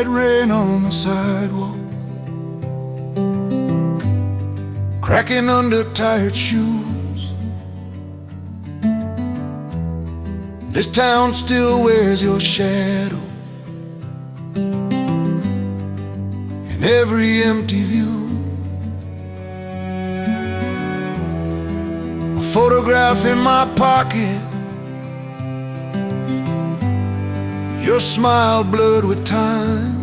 red rain on the sidewalk, cracking under tired shoes. This town still wears your shadow in every empty view. A photograph in my pocket, your smile blurred with time.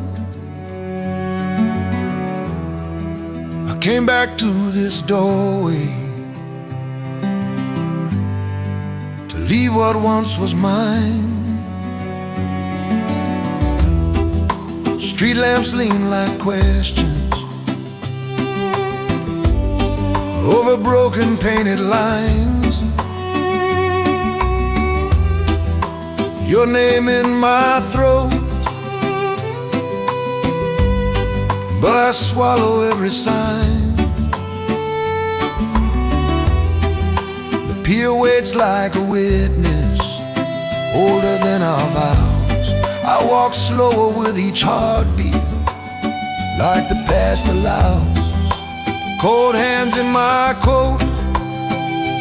I came back to this doorway to leave what once was mine. Street lamps lean like questions over broken painted lines. Your name in my throat, but I swallow every sign. The pier waits like a witness, older than our vows. I walk slower with each heartbeat, like the past allows. Cold hands in my coat,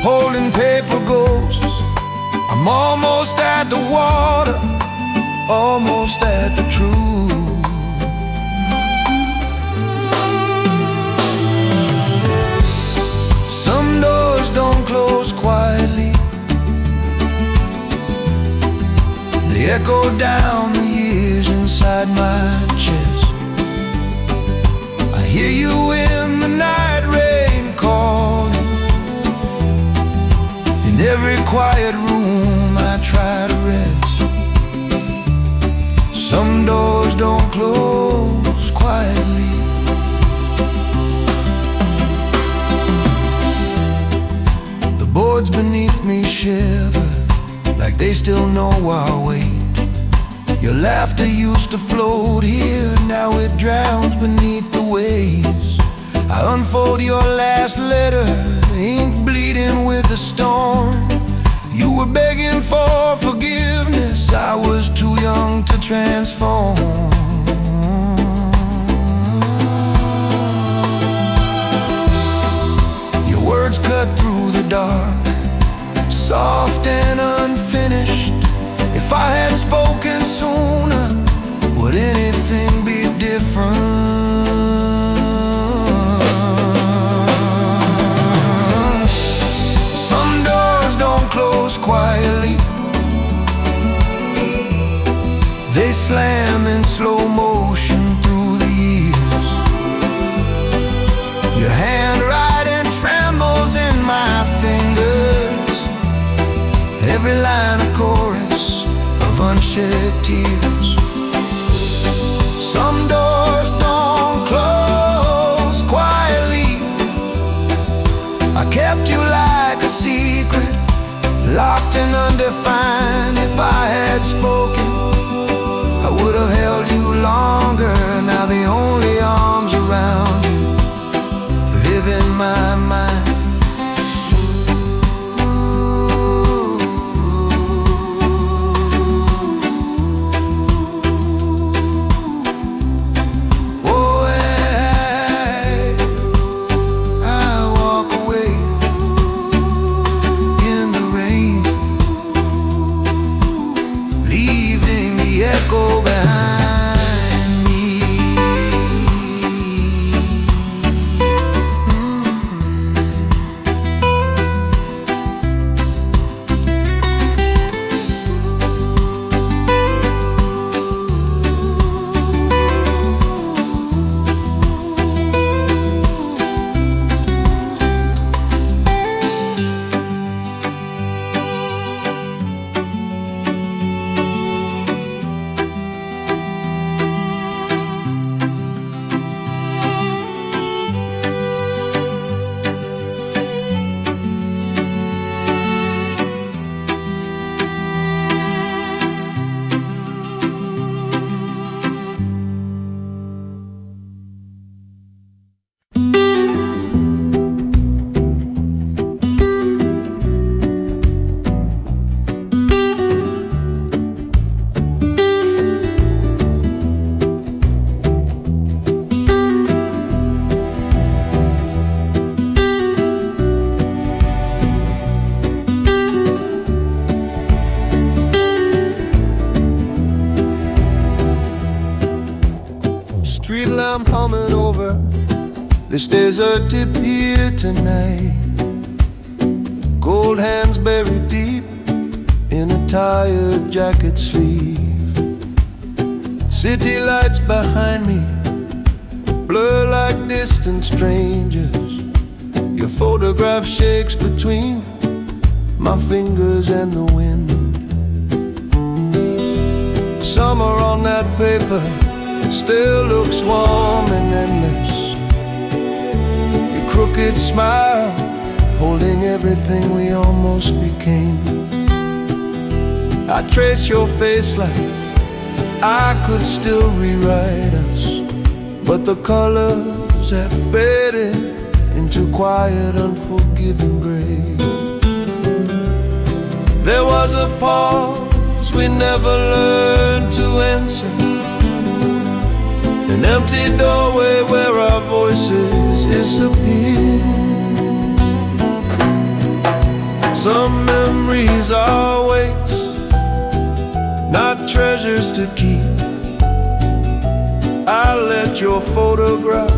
holding paper ghosts. I'm almost at the water, almost at the truth. Some doors don't close quietly, they echo down the years inside my chest. I hear you in the night rain calling, in every quiet room I try to rest. Some doors don't close quietly. The boards beneath me shiver, like they still know our weight. Your laughter used to float here, now it drowns beneath the waves. I unfold your last letter, ink bleeding with the storm. You were begging for forgiveness, I was too young to transform. Your words cut through the dark, soft and unfinished. If I had spoken sooner, would anything be different? Some doors don't close quietly, they slam in slow motion through the years. Your handwriting trembles in my fingers, every line a chorus of unshed tears. Some doors don't close quietly, I kept you like a secret, locked and undefined. If I had spoken, I would have held you longer. Now the only arms around you live in my mind. I'm humming over this deserted pier tonight. Cold hands buried deep in a tired jacket sleeve. City lights behind me blur like distant strangers. Your photograph shakes between my fingers and the wind. Summer on that paper still looks warm and endless. Your crooked smile holding everything we almost became. I trace your face like I could still rewrite us, but the colors have faded into quiet, unforgiving gray. There was a pause we never learned to answer, an empty doorway where our voices disappear. Some memories are weights, not treasures to keep. I let your photograph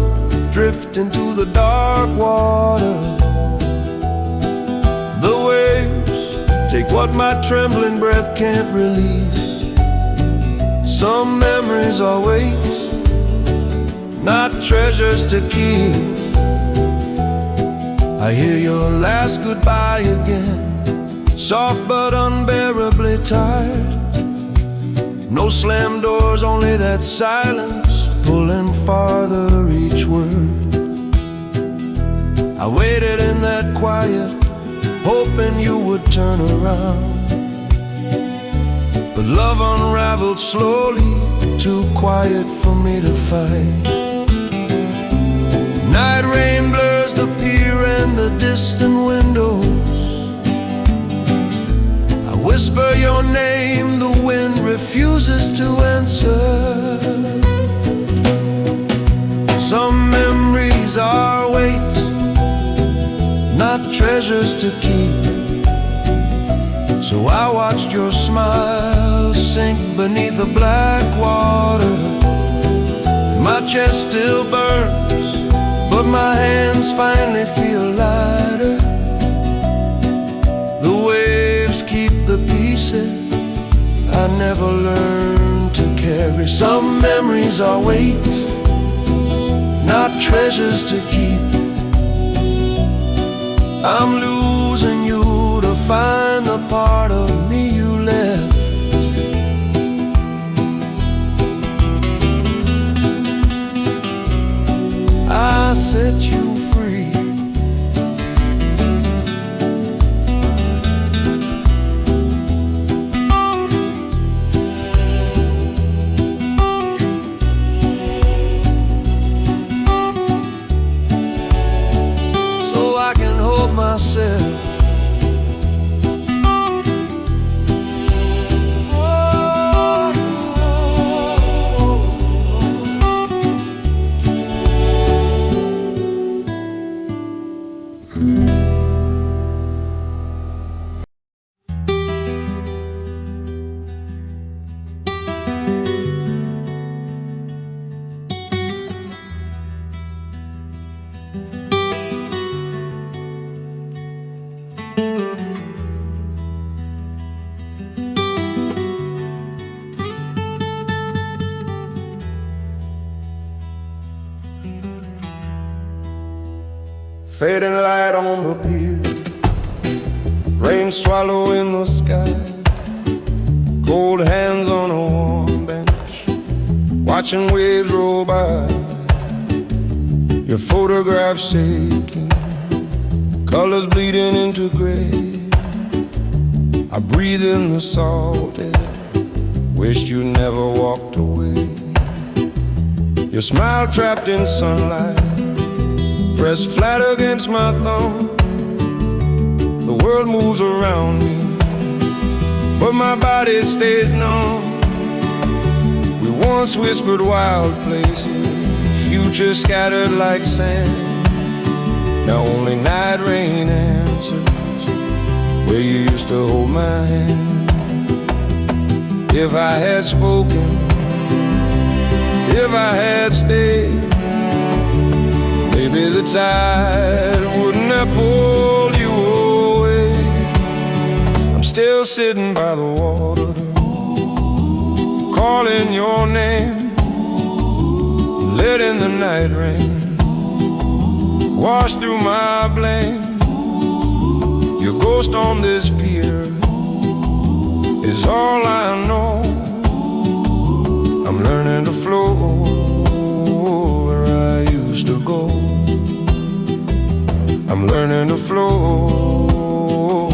drift into the dark water. The waves take what my trembling breath can't release. Some memories are weights, not treasures to keep. I hear your last goodbye again, soft but unbearably tired. No slam doors, only that silence pulling farther each word. I waited in that quiet, hoping you would turn around, but love unraveled slowly, too quiet for me to fight. Night rain blurs the pier and the distant windows. I whisper your name, the wind refuses to answer. Some memories are weights, not treasures to keep. So I watched your smile sink beneath the black water. My chest still burns, but my hands finally feel lighter. The waves keep the pieces I never learned to carry. Some memories are weights, not treasures to keep. I'm losing you to find the part of me you left. I set you free. So I can hold myself. Fading light on the pier, rain swallowing the sky, cold hands on a warm bench, watching waves roll by. Your photograph shaking, colors bleeding into gray. I breathe in the salt air, wished you never walked away. Your smile trapped in sunlight, pressed flat against my thumb. The world moves around me, but my body stays numb. We once whispered wild places, future scattered like sand. Now only night rain answers where you used to hold my hand. If I had spoken, if I had stayed, maybe the tide wouldn't have pulled you away. I'm still sitting by the water, calling your name, letting the night rain wash through my blame. Your ghost on this pier is all I know. I'm learning to flow where I used to go. I'm learning to flow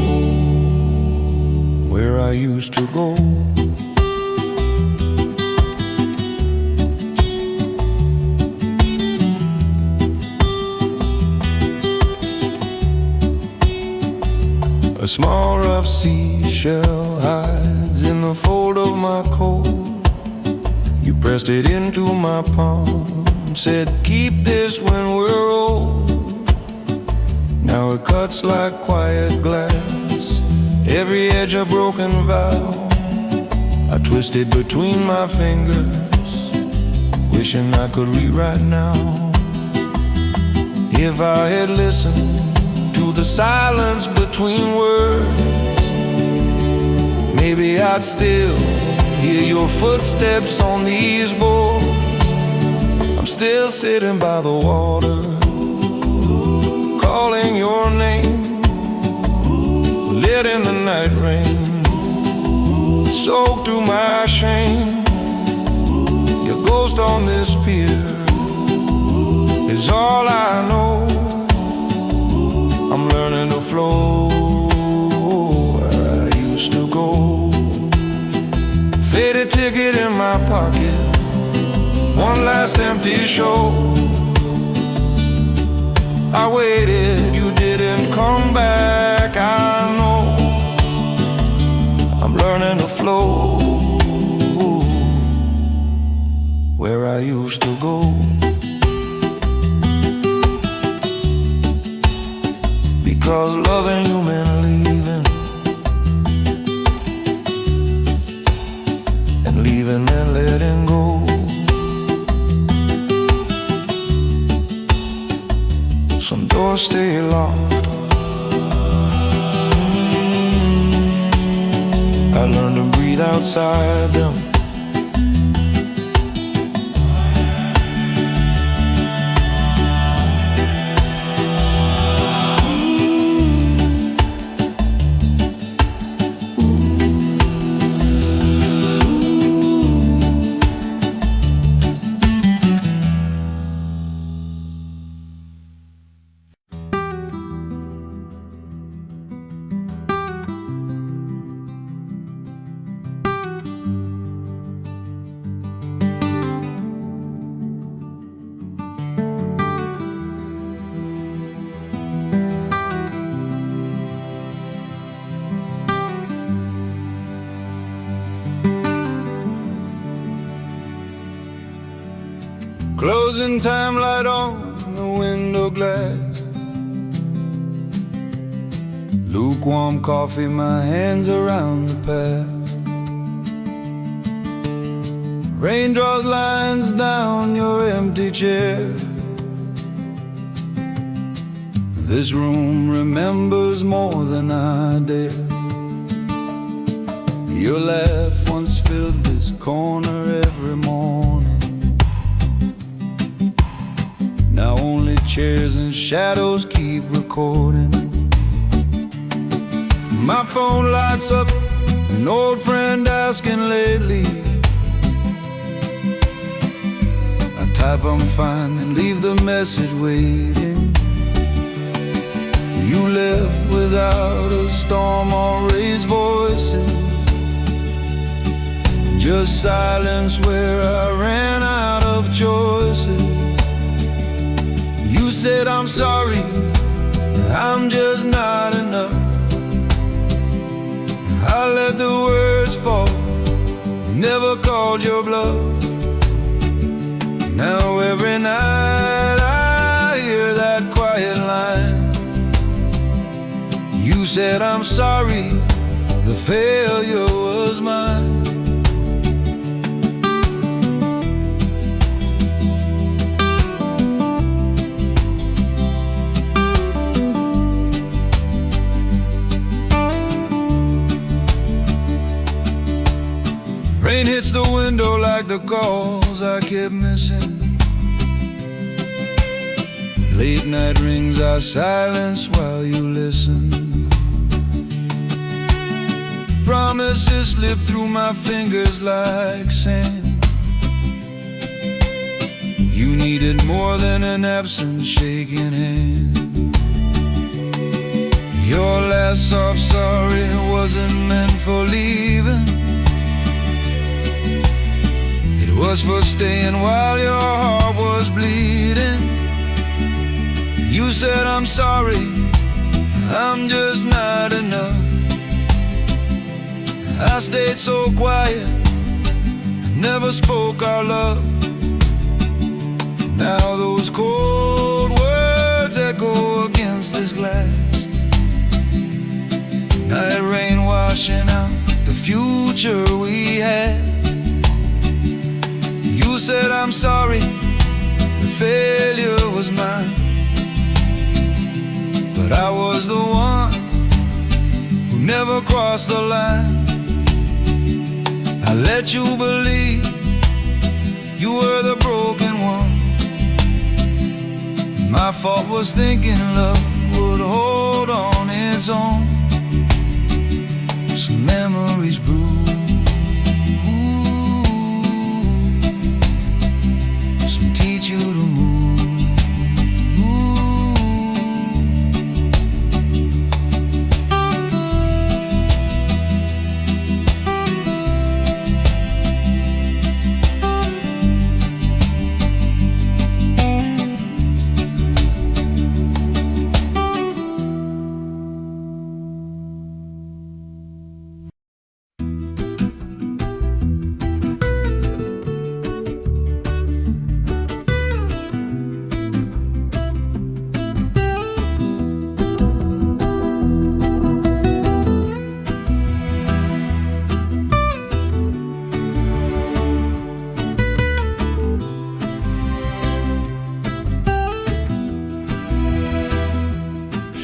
where I used to go. A small rough seashell hides in the fold of my coat. You pressed it into my palm, said keep this when we're old. Now it cuts like quiet glass, every edge a broken vow. I twist it between my fingers, wishing I could rewrite now. If I had listened to the silence between words, maybe I'd still hear your footsteps on these boards. I'm still sitting by the water, calling your name, letting the night rain soak through my shame. Your ghost on this pier is all I know. I'm learning to flow where I used to go. Faded ticket in my pocket, one last empty show. I waited, you didn't come back, I know. I'm learning to flow where I used to go. Because loving you meant leaving, and leaving meant letting go. Some doors stay locked, I learned to breathe outside them. Closing time light on the window glass, lukewarm coffee, my hands around the past. Rain draws lines down your empty chair. This room remembers more than I dare. Your laugh once filled this corner every morning. Now only chairs and shadows keep recording. My phone lights up, an old friend asking lately. I type I'm fine and leave the message waiting. You left without a storm or raised voices, just silence where I ran out of choices. You said I'm sorry, I'm just not enough. I let the words fall, never called your bluff. Now every night I hear that quiet line. You said I'm sorry, the failure was mine. hits the window like the calls I kept missing. Late night rings are silence while you listen. Promises slip through my fingers like sand. You needed more than an absent shaking hand. Your last soft sorry wasn't meant for leaving. It was for staying while your heart was bleeding. You said I'm sorry, I'm just not enough. I stayed so quiet, never spoke our love. Now those cold words echo against this glass. Night rain washing out the future we had. You said I'm sorry, the failure was mine. But I was the one who never crossed the line. I let you believe you were the broken one. My fault was thinking love would hold on its own. Some memories bruised, some teach you to move.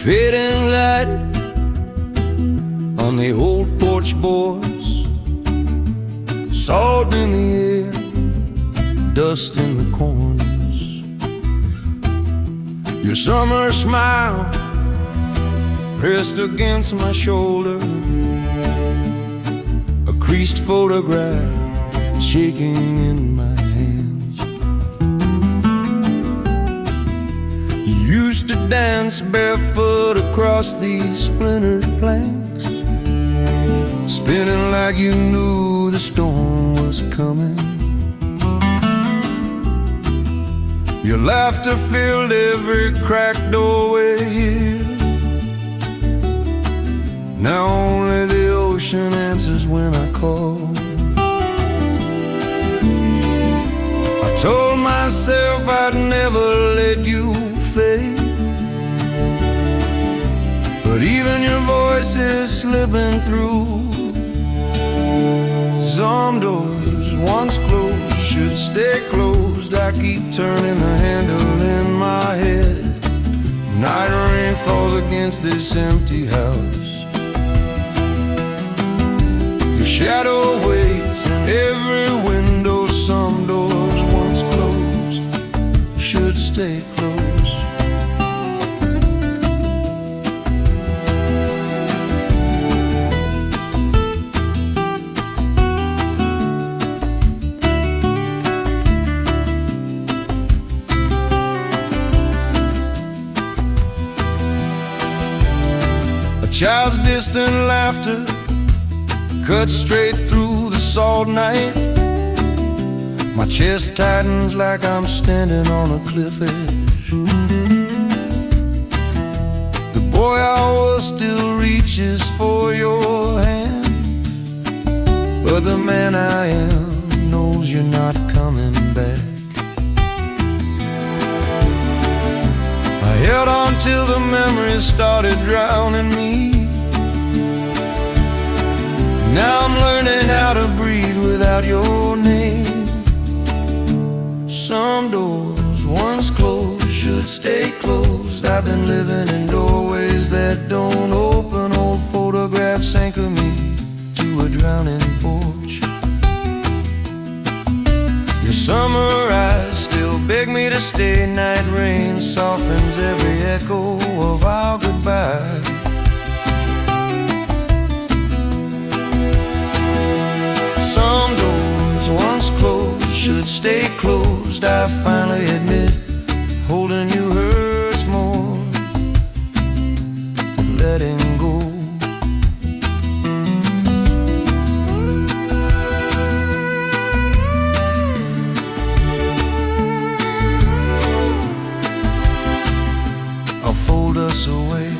Fading light on the old porch boards, salt in the air, dust in the corners. Your summer smile pressed against my shoulder, a creased photograph shaking in my hands. You used to dance barefoot across these splintered planks, spinning like you knew the storm was coming. Your laughter filled every cracked doorway here. Now only the ocean answers when I call. I told myself I'd never let you fade, but even your voice is slipping through. Some doors once closed should stay closed. I keep turning the handle in my head. Night rain falls against this empty house. Your shadow waits in every window. Some doors once closed should stay closed. Child's distant laughter cuts straight through the salt night. My chest tightens like I'm standing on a cliff edge. The boy I was still reaches for your hand, but the man I am knows you're not coming back. I held on till the memories started drowning me. Now I'm learning how to breathe without your name. Some doors once closed should stay closed. I've been living in doorways that don't open. Old photographs anchor me to a drowning porch. to stay. Night rain softens every echo of our goodbye. Some doors once closed should stay closed. I finally admit holding you hurts more than letting go. I'll fold us away.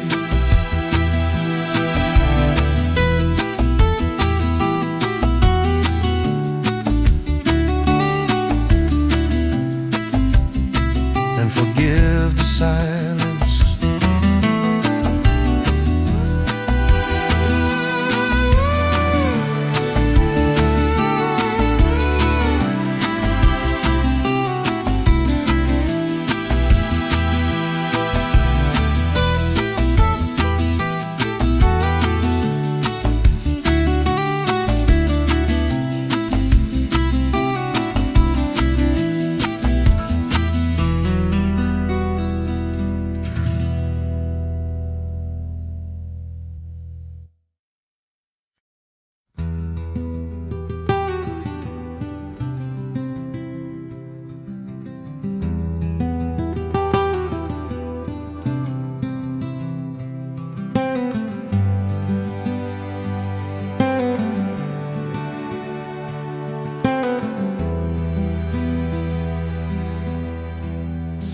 And forgive the silence.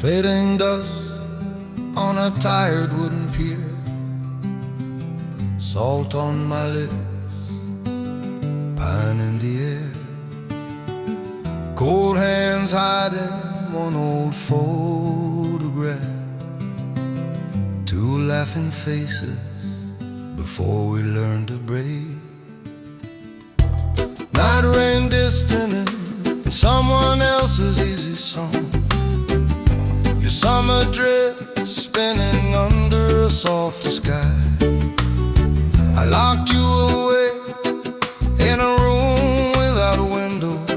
Fading dust on a tired wooden pier, salt on my lips, pine in the air, cold hands hiding one old photograph, two laughing faces before we learned to break. Night rain distant in someone else's easy song, summer drip spinning under a softer sky. I locked you away in a room without windows.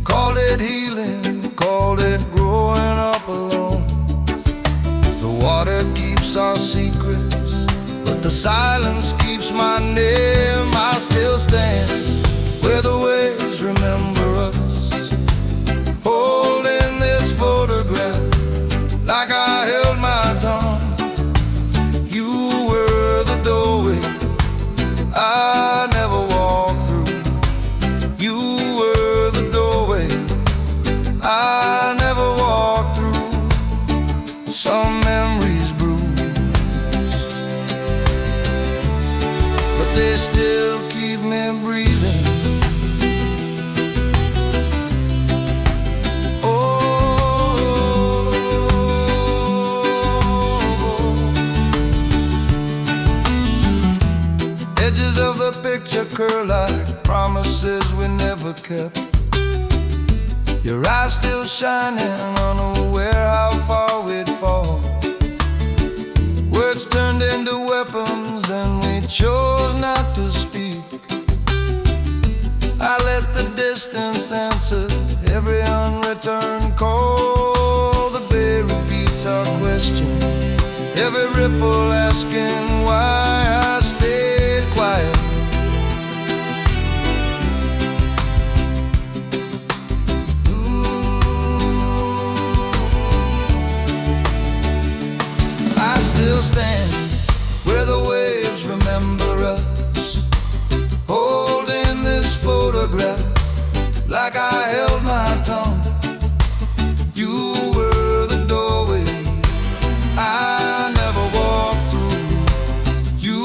Called it healing, called it growing up alone. The water keeps our secrets, but the silence keeps my name. I still stand where the waves remember us, holding this photograph like I held my tongue. You were the doorway I never walked through. You were the doorway I never walked through. Some memories bruised, but they still keep me breathing. Edges of the picture curl like promises we never kept. Your eyes still shining, unaware how far we'd fall. Words turned into weapons, then we chose not to speak. I let the distance answer every unreturned call. The bay repeats our question, every ripple asking why I stayed quiet. I still stand where the waves remember us, holding this photograph like I held my tongue. You were the doorway I never walked through. You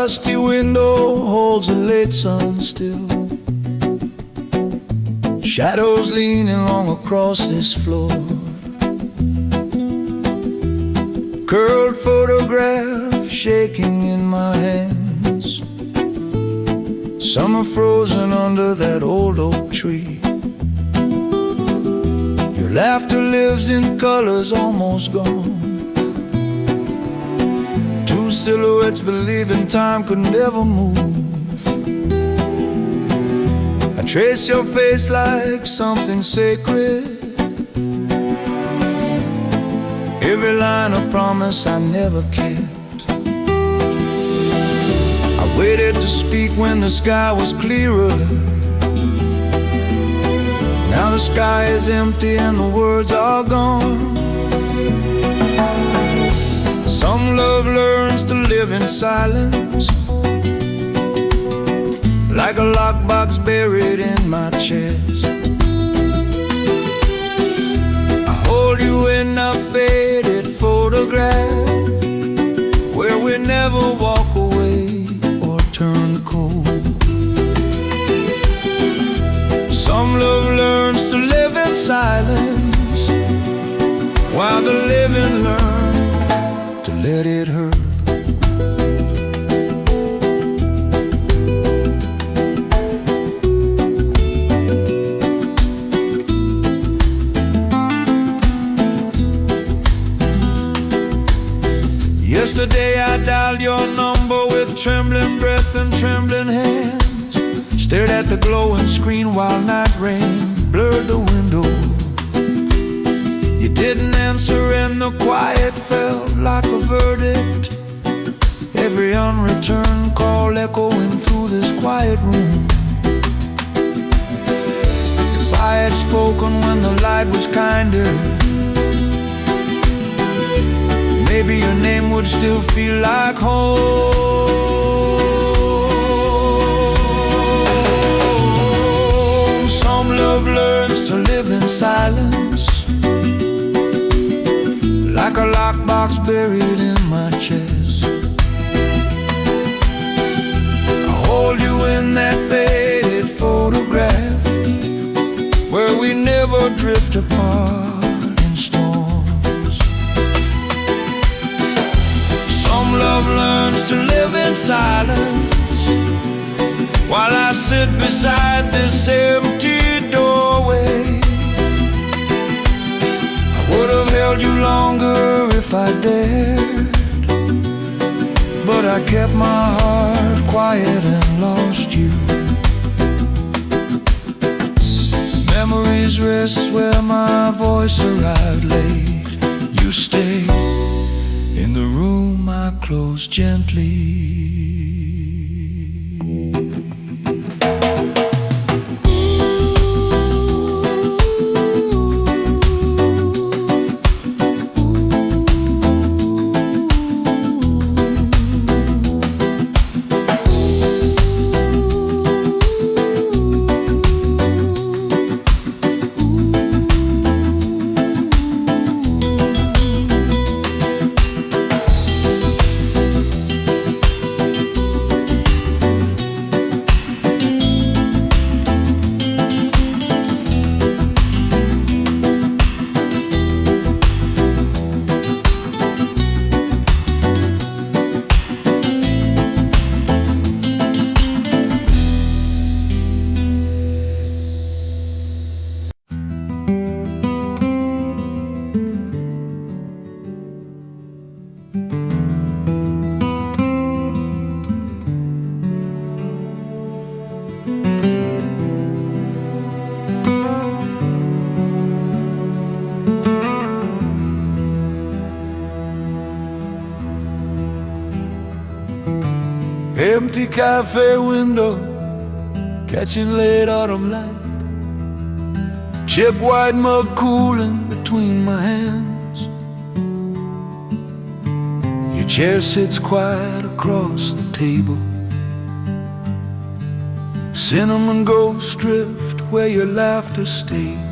dusty window holds a late sun still. Shadows leaning long across this floor. Curled photograph shaking in my hands. Summer frozen under that old oak tree. Your laughter lives in colors almost gone. Two silhouettes believing time could never move. I trace your face like something sacred. Every line of promise I never kept. I waited to speak when the sky was clearer. Now the sky is empty and the words are gone. Some love learns to live in silence, like a lockbox buried in my chest. I hold you in a faded photograph, where we never walk away or turn cold. Some love learns to live in silence, while the living learn to let it hurt. Yesterday I dialed your number with trembling breath and trembling hands. Stared at the glowing screen while night rain blurred the window. You didn't answer and the quiet felt like a verdict. Every unreturned call echoing through this quiet room. If I had spoken when the light was kinder, maybe your name would still feel like home. Some love learns to live in silence, like a lockbox buried in my chest. I hold you in that faded photograph, where we never drift apart in storms. Some love learns to live in silence, while I sit beside this empty doorway. I would have held you longer if I dared, but I kept my heart quiet and lost you. Memories rest where my voice arrived late. You stay in the room I close gently. Empty cafe window, catching late autumn light. Chip white mug cooling between my hands. Your chair sits quiet across the table. Cinnamon ghosts drift where your laughter stayed.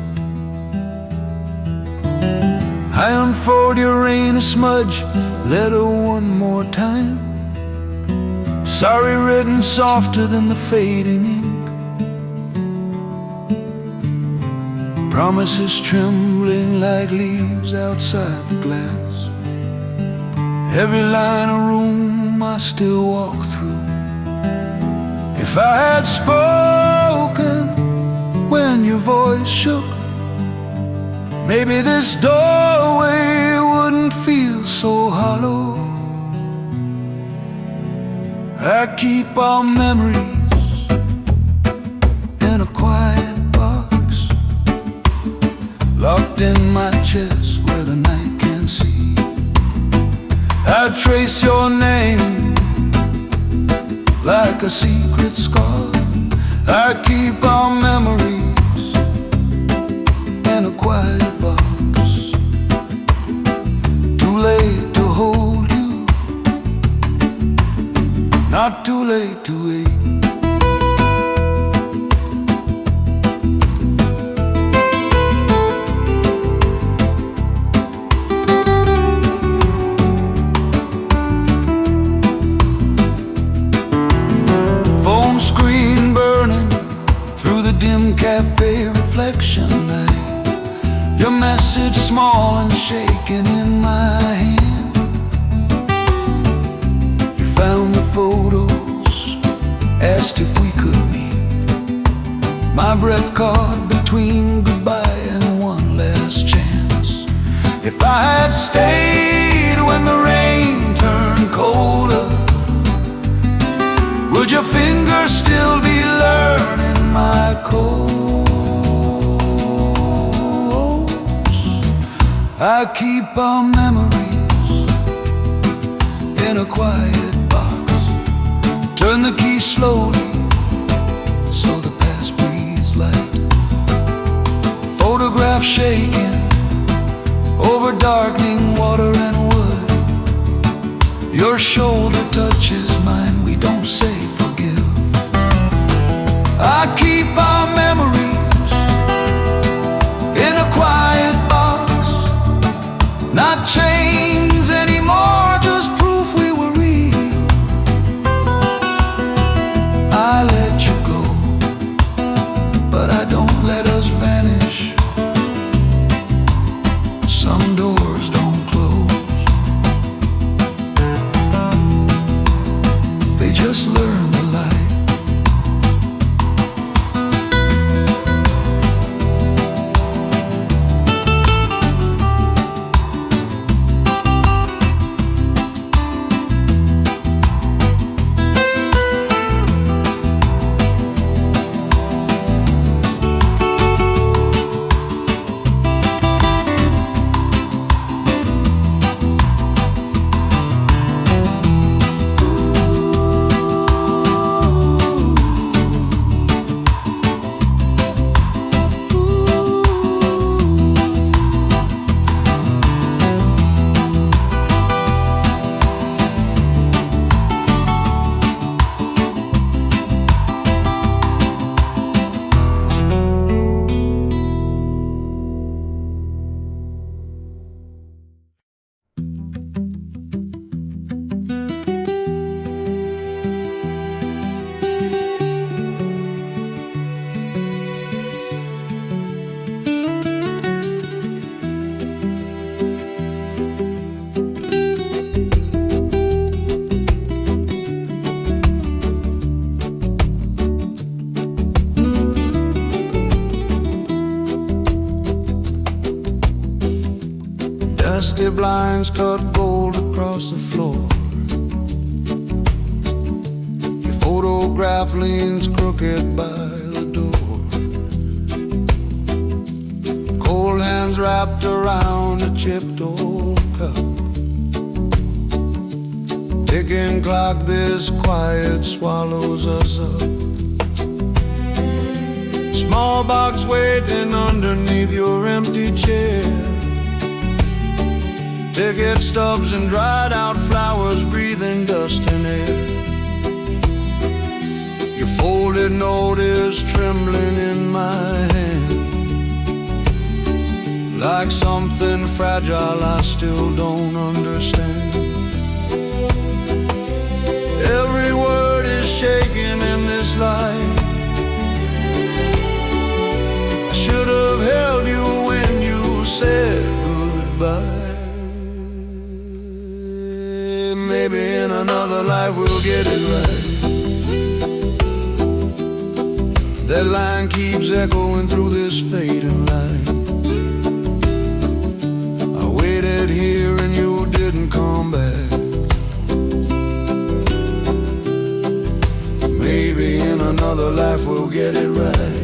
I unfold your rain a smudge letter one more time. sorry written softer than the fading ink, promises trembling like leaves outside the glass. Every line of room I still walk through. If I had spoken when your voice shook, maybe this doorway wouldn't feel so hollow. I keep our memories in a quiet box, locked in my chest where the night can't see. I trace your name like a secret scar. I keep our memories in a quiet box. Too late to hold you, not too late to wait. Phone screen burning through the dim cafe reflection light. Your message small and shaking in my hand. You found the photos, asked if we could meet. My breath caught between goodbye and one last chance. If I had stayed when the rain turned colder, would your fingers still be learning my codes? I keep our memories in a quiet box. Turn the key slowly so the past breathes light. Photograph shaking over darkening water and wood. Your shoulder touches mine, we don't say forgive. I keep our memories in a quiet box, not chains anymore, just proof we were real. I let you go, but I don't let us vanish. Some doors don't close, they just learn the light. Dusty blinds cut gold across the floor. Your photograph leans crooked by the door. Cold hands wrapped around a chipped old cup. Ticking clock, this quiet swallows us up. Small box waiting underneath your empty chair. Ticket stubs and dried out flowers breathing dust and air. Your folded note is trembling in my hand, like something fragile I still don't understand. Every word shaking in this life. I should have held you when you said goodbye. Maybe in another life we'll get it right. That line keeps echoing through this fading light. I waited here and you didn't come back. Maybe in another life we'll get it right.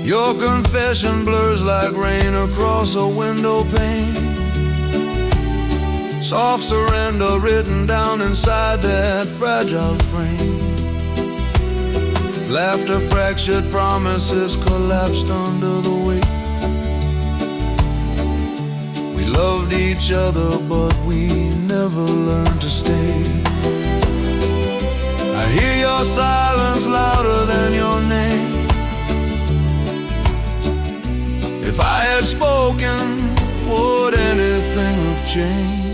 Your confession blurs like rain across a window pane. Soft surrender written down inside that fragile frame. Laughter fractured, promises collapsed under the weight. We loved each other, but we never learned to stay. I hear your silence louder than your name. If I had spoken, would anything have changed?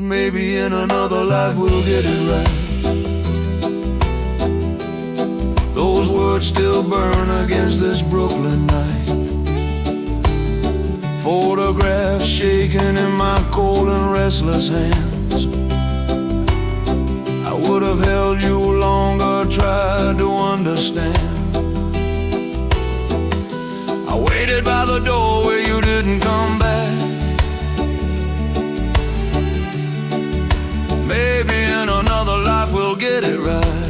Maybe in another life we'll get it right. Those words still burn against this Brooklyn night. Photographs shaking in my cold and restless hands. I would have held you longer, tried to understand. I waited by the door where you didn't come back. Maybe in another life we'll get it right.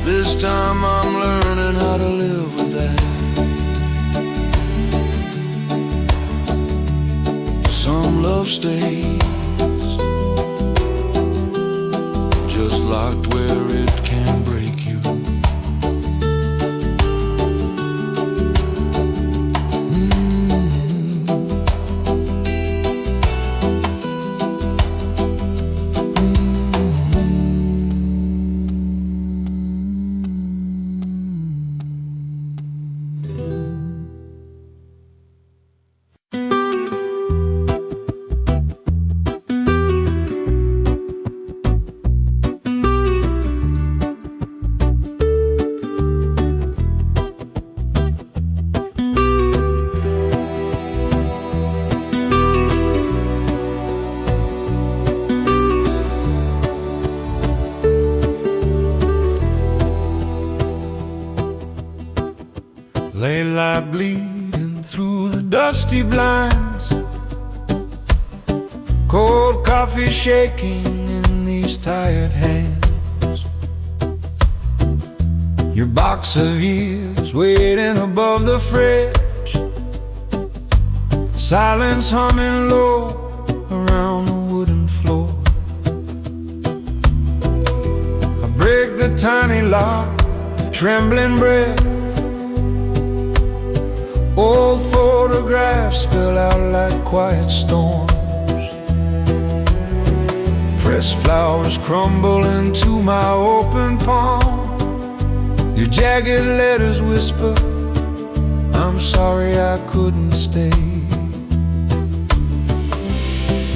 This time I'm learning how to live with that. Some love stays just locked where it can break you. Laylight bleeding through the dusty blinds. Cold coffee shaking in these tired hands. Your box of years waiting above the fridge. Silence humming low around the wooden floor. I break the tiny lock with trembling breath. Old photographs spill out like quiet storms. Pressed flowers crumble into my open palm. Your jagged letters whisper, I'm sorry I couldn't stay.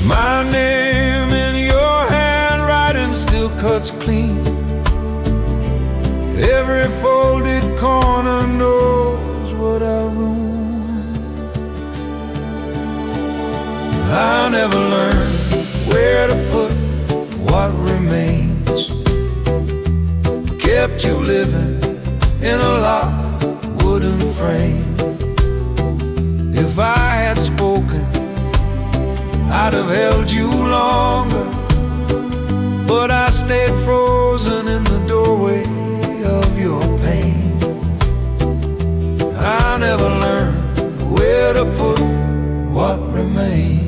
My name in your handwriting still cuts clean. Every folded corner knows what I ruined. I never learned where to put what remains. Kept you living in a locked wooden frame. If I had spoken, I'd have held you longer. But I stayed frozen in the doorway of your pain. I never learned where to put what remains.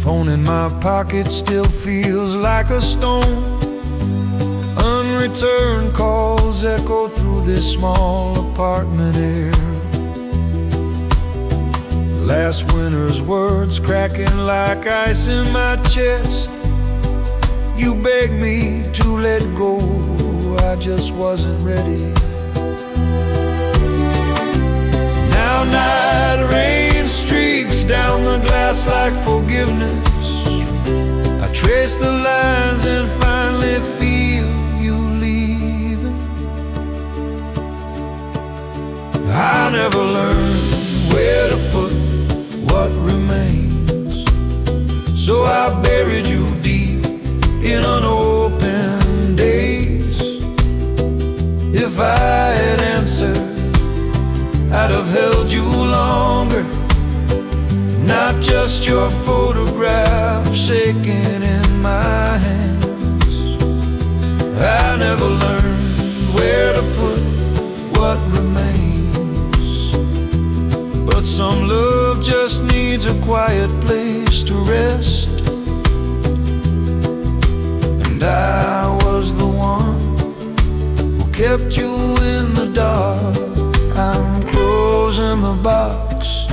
Phone in my pocket still feels like a stone. Unreturned calls echo through this small apartment air. Last winter's words cracking like ice in my chest. You begged me to let go, I just wasn't ready. How night rain streaks down the glass like forgiveness. I trace the lines and finally feel you leaving. I never learned where to put what remains, so I buried you deep in unopened days. If I had answered, I'd have held you longer, not just your photograph shaking in my hands. I never learned where to put what remains, but some love just needs a quiet place to rest. And I was the one who kept you in the dark. I'm closing the box,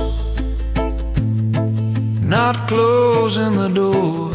not closing the door.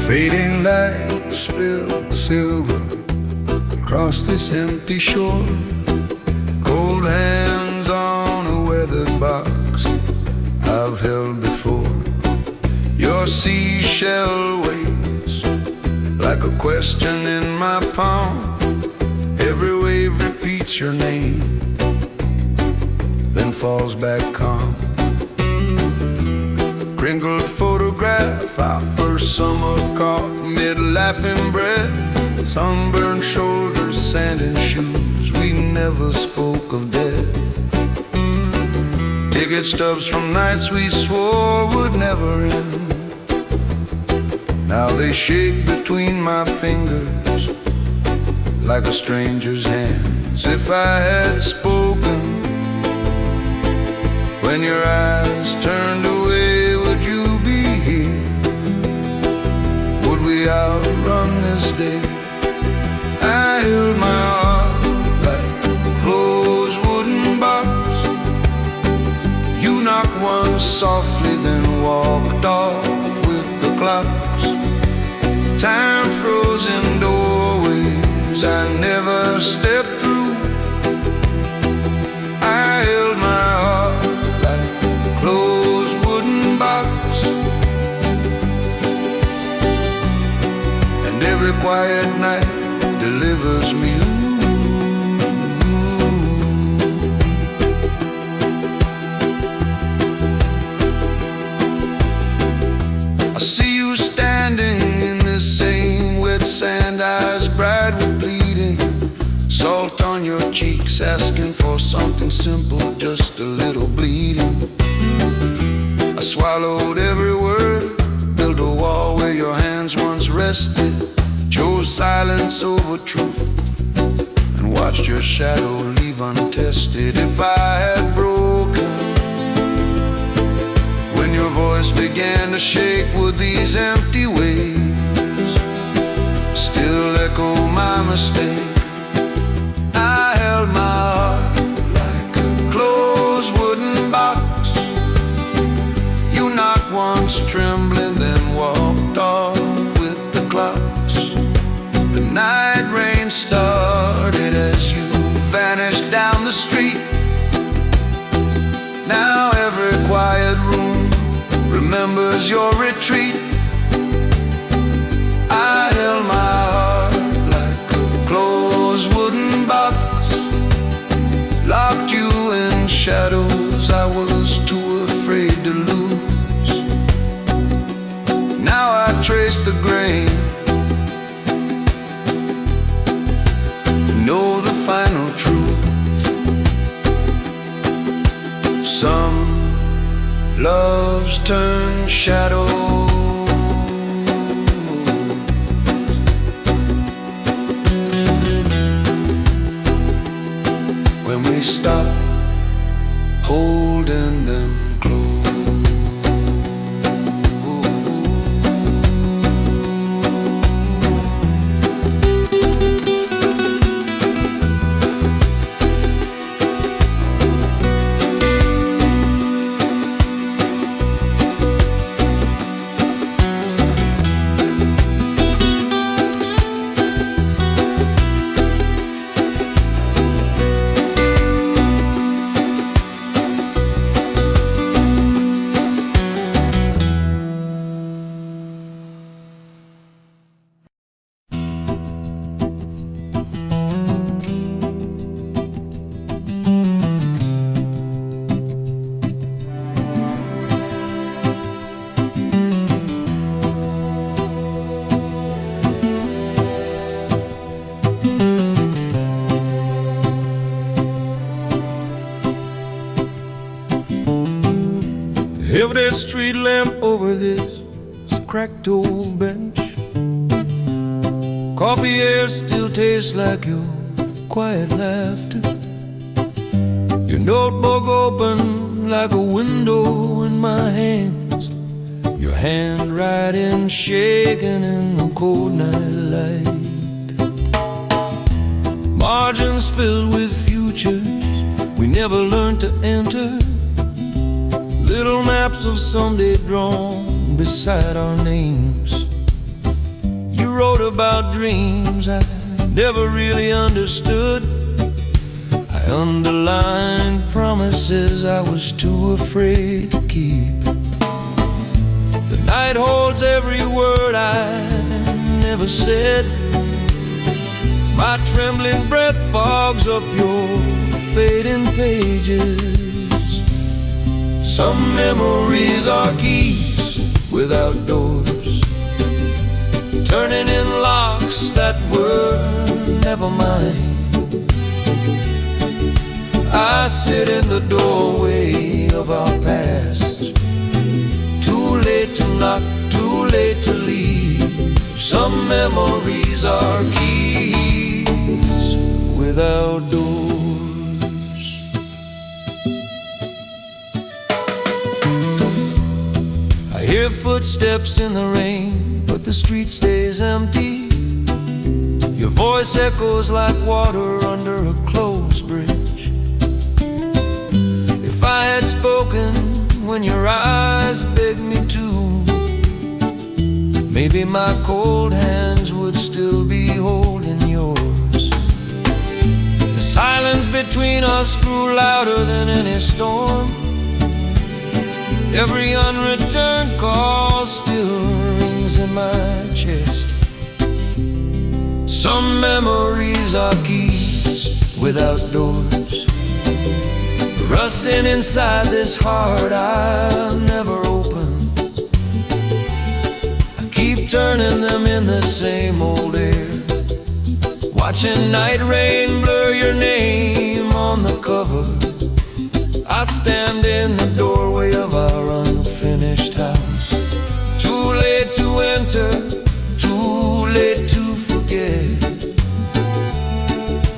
Fading light spilled silver across this empty shore. Cold hands on a weathered box I've held before. Your seashell waves like a question in my palm. Every wave repeats your name, then falls back calm. Crinkled photograph, our first summer caught mid-laughing breath. Sunburned shoulders, sand and shoes, we never spoke of death. Ticket stubs from nights we swore would never end. Now they shake between my fingers like a stranger's hands. If I had spoken when your eyes turned away, would you be here? Would we outrun this day? I held my heart like a closed wooden box. You knocked once softly, then walked off with the clocks. Time froze in doorways I never stepped through. I held my heart like a closed wooden box, and every quiet night delivers me. I see you standing in the same wet sand, eyes bright with bleeding, salt on your cheeks, asking for something simple, just a little bleeding. I swallowed every word, built a wall where your hands once rested, chose silence over truth, and watched your shadow leave untested. If I had broken when your voice began to shake, would these empty waves still echo my mistake? I held my heart like a closed wooden box. You knocked once trembling, then walked off with the clocks. The night rain started as you vanished down the street. Now every quiet room remembers your retreat. I held my heart like a closed trace the grain, know the final truth. Some loves turn shadow, when we stop holding them close. If there's street lamp over this cracked old bench, coffee air still tastes like your quiet laughter, your notebook open like a window in my hands, your handwriting shaking in the cold night light, margins filled with futures we never learned to enter, little maps of someday drawn beside our names. You wrote about dreams I never really understood. I underlined promises I was too afraid to keep. The night holds every word I never said. My trembling breath fogs up your fading pages. Some memories are keys without doors, turning in locks that were never mine. I sit in the doorway of our past, too late to knock, too late to leave. Some memories are keys without doors. I hear footsteps in the rain, but the street stays empty. Your voice echoes like water under a closed bridge. If I had spoken when your eyes begged me to, maybe my cold hands would still be holding yours. The silence between us grew louder than any storm. Every unreturned call still rings in my chest. Some memories are keys without doors, rusting inside this heart I'll never open. I keep turning them in the same old air, watching night rain blur your name on the cover. I stand in the doorway of our unfinished house, too late to enter, too late to forget.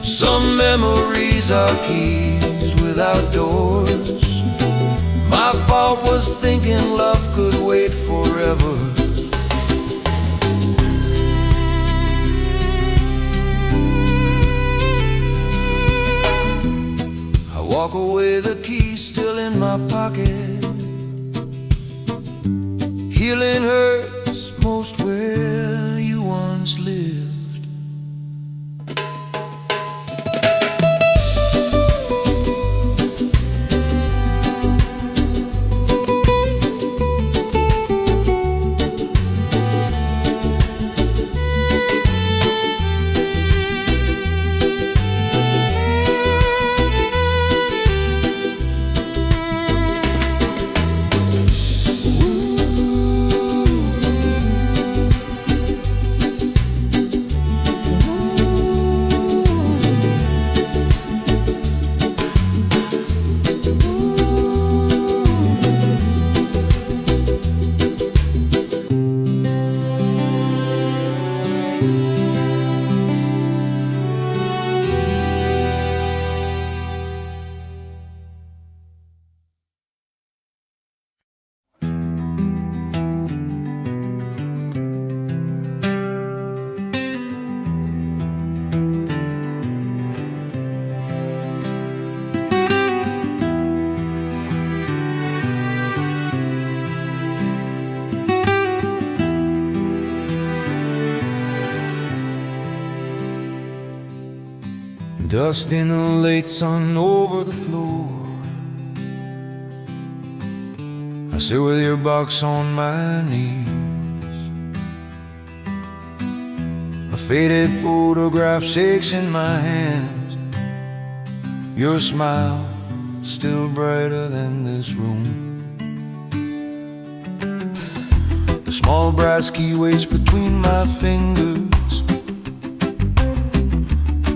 Some memories are keys without doors. My fault was thinking love could wait forever. I walk away, the key still in my pocket. Healing hurts most where you once lived. Dust in the late sun over the floor. I sit with your box on my knees. A faded photograph shakes in my hands. Your smile still brighter than this room. The small brass key waits between my fingers.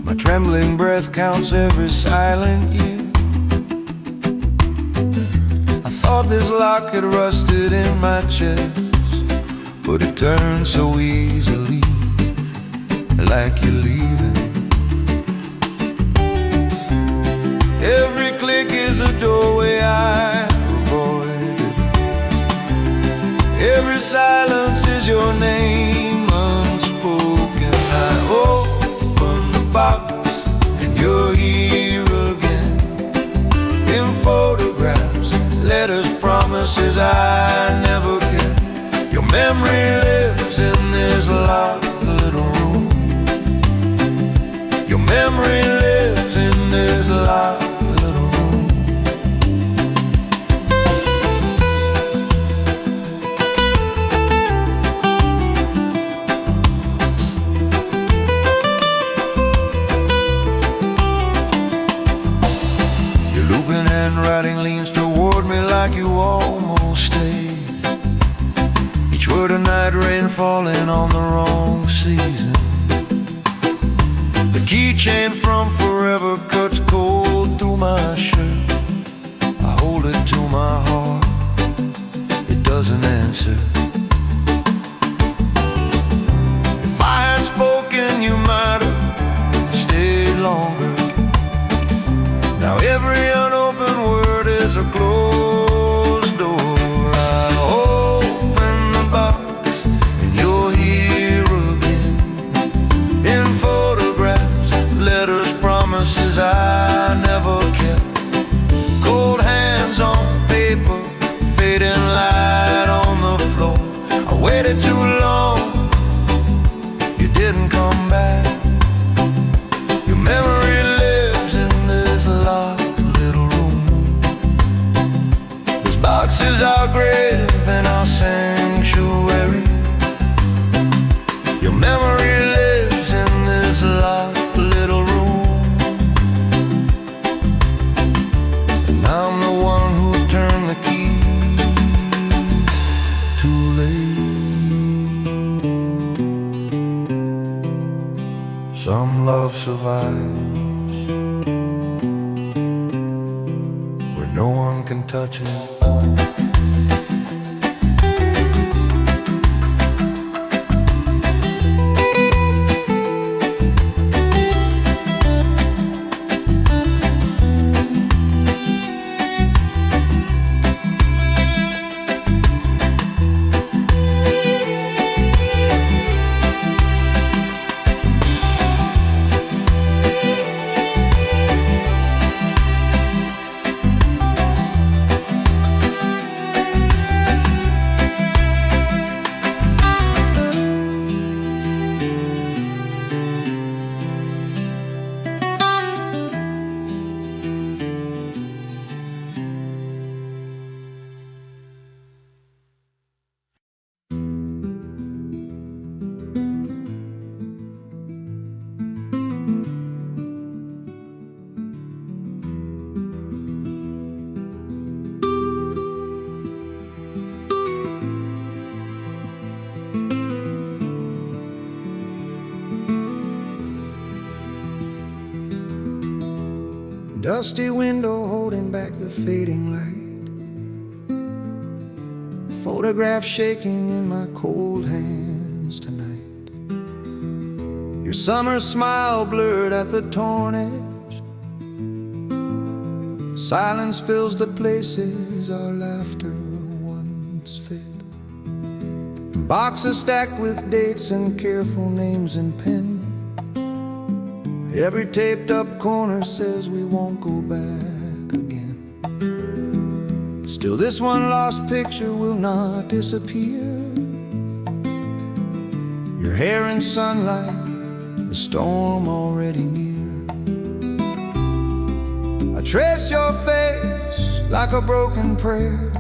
My trembling breath counts every silent year. I thought this lock had rusted in my chest, but it turned so easily, like you're leaving. Every click is a doorway I avoided. Every silence is your name unspoken. I open the box and you're here again. In photographs, letters, promises I never kept. Your memory lives in this locked little room. Your memory lives in this locked little room. Your looping handwriting leans toward me like you almost stayed. Each word a night rain falling on the wrong season. The keychain from forever cuts cold through my shirt. I hold it to my heart, it doesn't answer. If I had spoken, you might have stayed longer. Now every unopened word is a closed door. I open the box and you're here again. In photographs, letters, promises I never kept. Cold hands on paper, fading light on the floor. I waited too long, you didn't come back. Your memory lives in this locked little room. This box is our grave and our sanctuary. Your memory lives in this locked little room. And I'm the one who turned the key too late. Some love survives where no one can touch it. Dusty window holding back the fading light. Photograph shaking in my cold hands tonight. Your summer smile blurred at the torn edge. Silence fills the places our laughter once fed. Boxes stacked with dates and careful names in pen. Every taped up corner says we won't go back again. Still this one lost picture will not disappear. Your hair in sunlight, the storm already near. trace your face like a broken prayer.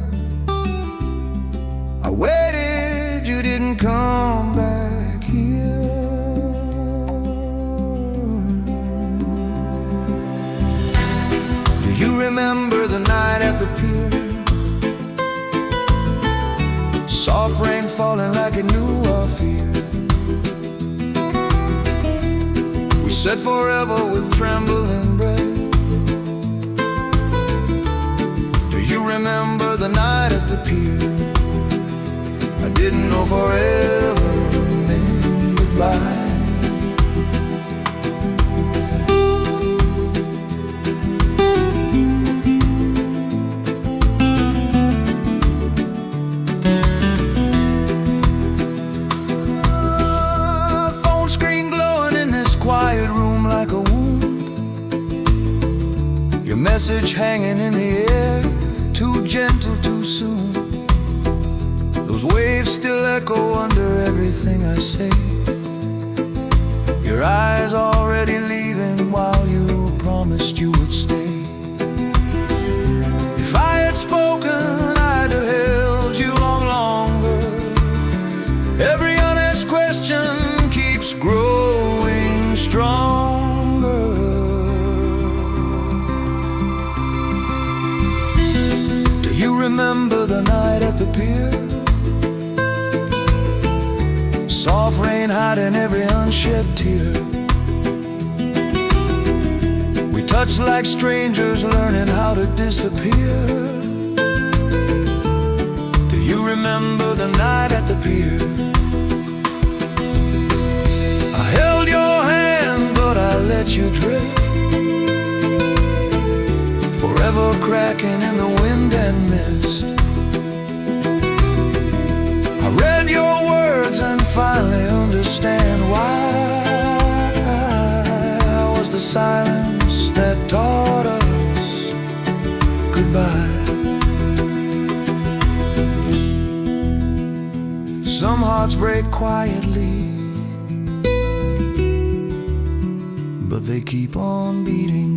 I waited, you didn't come back here. Do you remember the night at the pier? Soft rain falling like it knew our fear. We said forever with trembling breath. Do you remember the night at the pier? I didn't know forever meant goodbye. Phone screen glowing in this quiet room like a wound. Your message hanging in the air, too gentle, too soon. Those waves still echo under everything I say. Your eyes already leaving while you promised you would stay. If I had spoken, I'd have held you long longer. Every unasked question keeps growing stronger. Do you remember the night at the pier? Soft rain hiding every unshed tear. We touched like strangers learning how to disappear. Do you remember the night at the pier? I held your hand but I let you drift, forever cracking in the wind and mist. I read your words and finally understand why. Was the silence that taught us goodbye. Some hearts break quietly, but they keep on beating.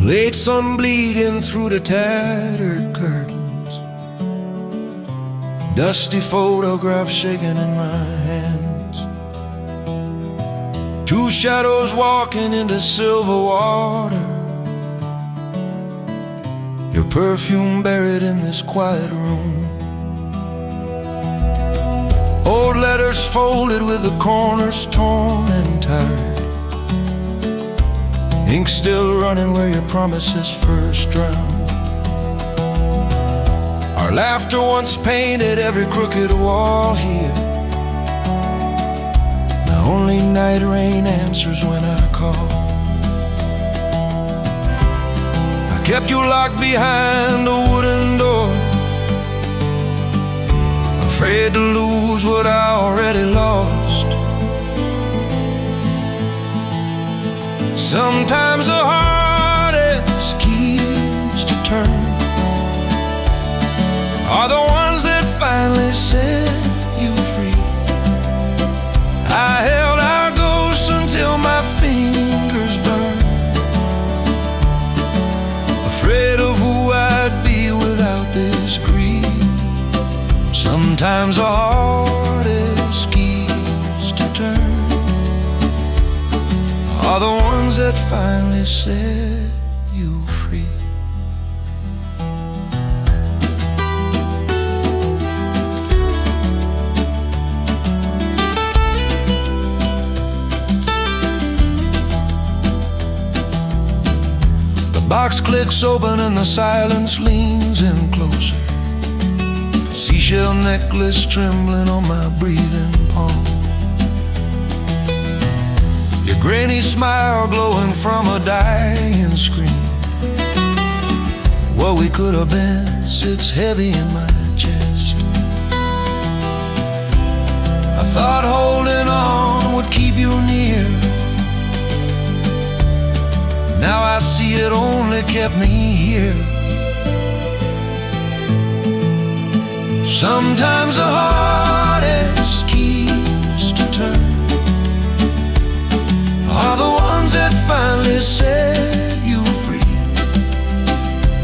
Late sun bleeding through the tattered curtains, dusty photographs shaking in my hands. Two shadows walking into silver water, your perfume buried in this quiet room. Old letters folded with the corners torn and tired, ink still running where your promises first drowned. Our laughter once painted every crooked wall here. Now only night rain answers when I call. I kept you locked behind a wooden door, afraid to lose what I already lost. Sometimes the hardest keys to turn are the ones that finally set you free. I held our ghosts until my fingers burned, afraid of who I'd be without this grief. Sometimes the hardest keys to turn are the ones that finally set you free. The box clicks open and the silence leans in closer. seashell necklace trembling on my breathing palm. Your grainy smile glowing from a dying screen. What we could have been sits heavy in my chest. I thought holding on would keep you near. Now I see it only kept me here. Sometimes the hardest keys to turn are the ones that finally set you free.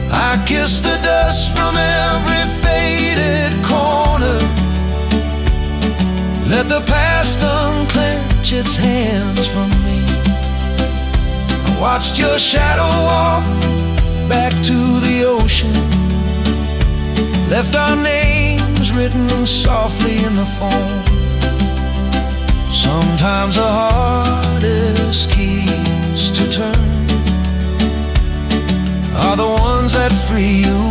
I kiss the dust from every faded corner. Let the past unclench its hands from me. I watched your shadow walk back to the ocean, left our names written softly in the foam. Sometimes the hardest keys to turn are the ones that free you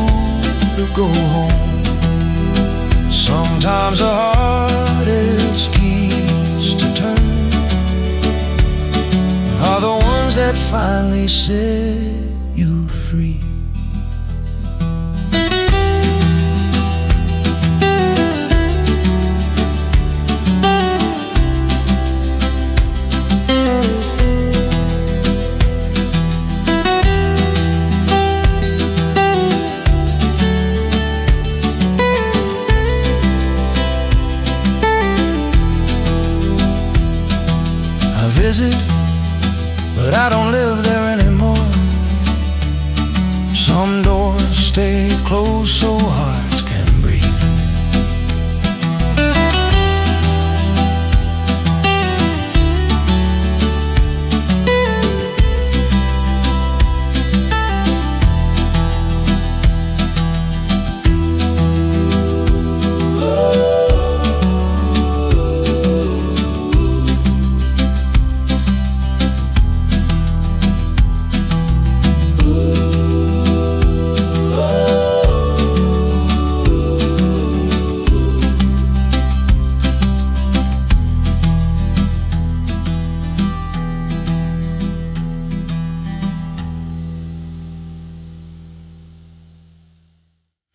to go home. Sometimes the hardest keys to turn are the ones that finally set you free. Visit, but I don't live there anymore. Some doors stay closed so hard